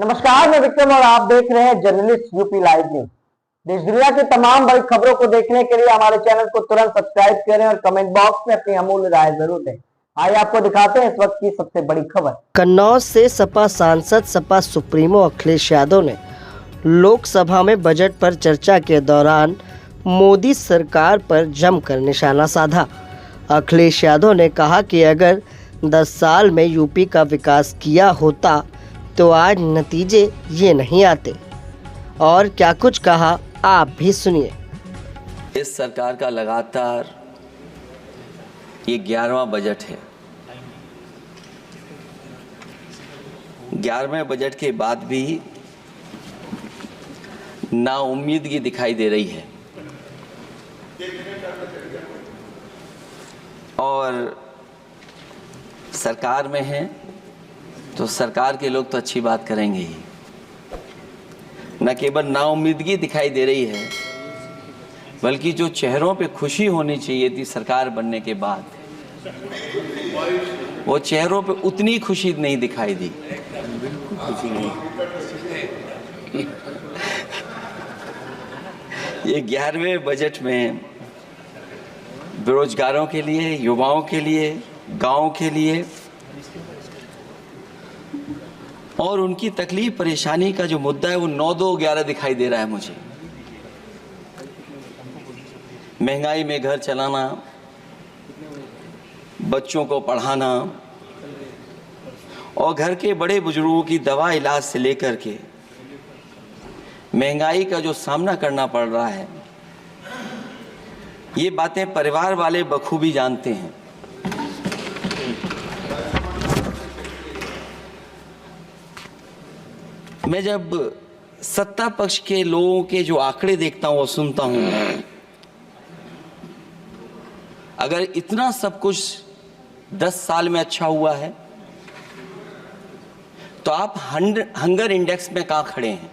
नमस्कार, मैं विक्रम और आप देख रहे हैं जर्नलिस्ट यूपी लाइव न्यूज। देश दुनिया की तमाम बड़ी खबरों को देखने के लिए हमारे चैनल को तुरंत सब्सक्राइब करें और कमेंट बॉक्स में अपनी अमूल्य राय जरूर दें। आइए आपको दिखाते हैं इस वक्त की सबसे बड़ी खबर। कन्नौज से सपा सांसद सपा सुप्रीमो अखिलेश यादव ने लोकसभा में बजट पर चर्चा के दौरान मोदी सरकार पर जमकर निशाना साधा। अखिलेश यादव ने कहा कि अगर 10 साल में यूपी का विकास किया होता तो आज नतीजे ये नहीं आते। और क्या कुछ कहा आप भी सुनिए। इस सरकार का लगातार ये 11वां बजट है। 11वें बजट के बाद भी नाउम्मीदगी दिखाई दे रही है और सरकार में है तो सरकार के लोग तो अच्छी बात करेंगे ही, न केवल नाउम्मीदगी दिखाई दे रही है बल्कि जो चेहरों पे खुशी होनी चाहिए थी सरकार बनने के बाद, वो चेहरों पे उतनी खुशी नहीं दिखाई दी। ये 11वें बजट में बेरोजगारों के लिए, युवाओं के लिए, गांवों के लिए और उनकी तकलीफ परेशानी का जो मुद्दा है वो 9-2-11 दिखाई दे रहा है मुझे। महंगाई में घर चलाना, बच्चों को पढ़ाना और घर के बड़े बुजुर्गों की दवा इलाज से लेकर के महंगाई का जो सामना करना पड़ रहा है, ये बातें परिवार वाले बखूबी जानते हैं। मैं जब सत्ता पक्ष के लोगों के जो आंकड़े देखता हूं और सुनता हूं, अगर इतना सब कुछ 10 साल में अच्छा हुआ है तो आप हंगर इंडेक्स में कहां खड़े हैं?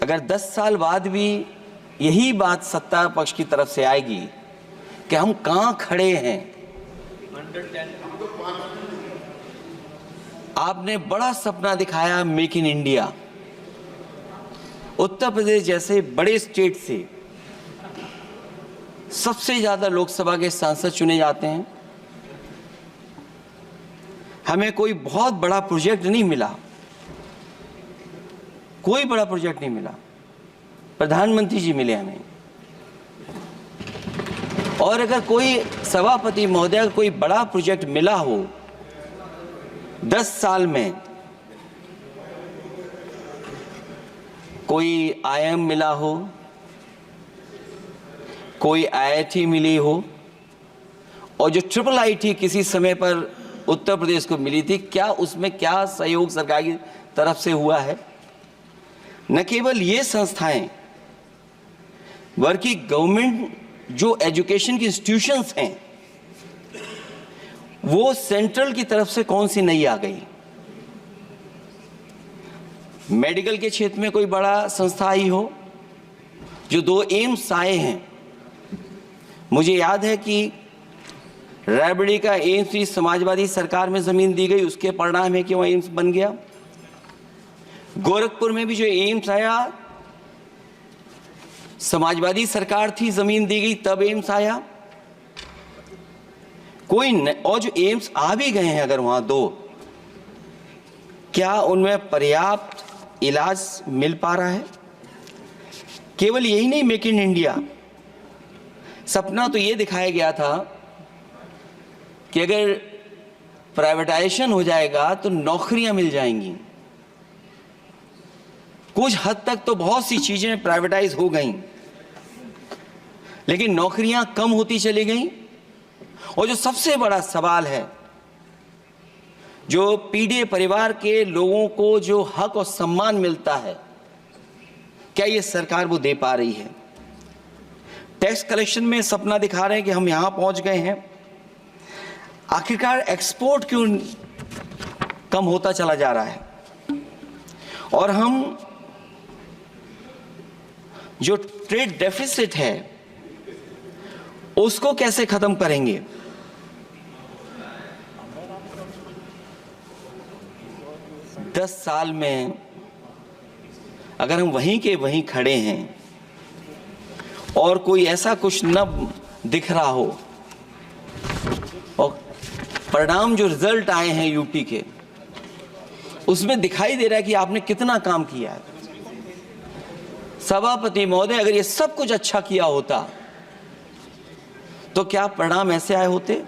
अगर 10 साल बाद भी यही बात सत्ता पक्ष की तरफ से आएगी कि हम कहां खड़े हैं। आपने बड़ा सपना दिखाया make in India. Uttar Pradesh जैसे बड़े स्टेट से सबसे ज्यादा लोकसभा के सांसद चुने जाते हैं। हमें कोई बहुत बड़ा प्रोजेक्ट नहीं मिला, कोई बड़ा प्रोजेक्ट नहीं मिला। प्रधानमंत्री जी मिले हमें। और अगर कोई सभापति महोदय कोई बड़ा प्रोजेक्ट मिला हो 10 साल में, कोई आईआईएम मिला हो, कोई आईआईटी मिली हो और जो ट्रिपल आईटी किसी समय पर उत्तर प्रदेश को मिली थी, क्या उसमें क्या सहयोग सरकार की तरफ से हुआ है? न केवल ये संस्थाएं बल्कि गवर्नमेंट जो एजुकेशन की इंस्टीट्यूशंस हैं वो सेंट्रल की तरफ से कौन सी नई आ गई? मेडिकल के क्षेत्र में कोई बड़ा संस्था आई हो? जो 2 एम्स आए हैं, मुझे याद है कि रायबरेली का एम्स भी समाजवादी सरकार में जमीन दी गई, उसके परिणाम है कि वह एम्स बन गया। गोरखपुर में भी जो एम्स आया, समाजवादी सरकार थी, जमीन दी गई, तब एम्स आया। और जो एम्स आ भी गए हैं अगर वहां 2, क्या उनमें पर्याप्त इलाज मिल पा रहा है? केवल यही नहीं, मेक इन इंडिया सपना तो ये दिखाया गया था कि अगर प्राइवेटाइजेशन हो जाएगा तो नौकरियां मिल जाएंगी। कुछ हद तक तो बहुत सी चीजें प्राइवेटाइज हो गई, लेकिन नौकरियां कम होती चली गई। और जो सबसे बड़ा सवाल है, जो पीड़ित परिवार के लोगों को जो हक और सम्मान मिलता है, क्या ये सरकार वो दे पा रही है? टैक्स कलेक्शन में सपना दिखा रहे हैं कि हम यहां पहुंच गए हैं। आखिरकार एक्सपोर्ट क्यों कम होता चला जा रहा है? और हम जो ट्रेड डेफिसिट है उसको कैसे खत्म करेंगे? 10 साल में अगर हम वहीं के वहीं खड़े हैं और कोई ऐसा कुछ न दिख रहा हो और परिणाम जो रिजल्ट आए हैं यूपी के, उसमें दिखाई दे रहा है कि आपने कितना काम किया है। सभापति महोदय, अगर ये सब कुछ अच्छा किया होता तो क्या परिणाम ऐसे आए होते?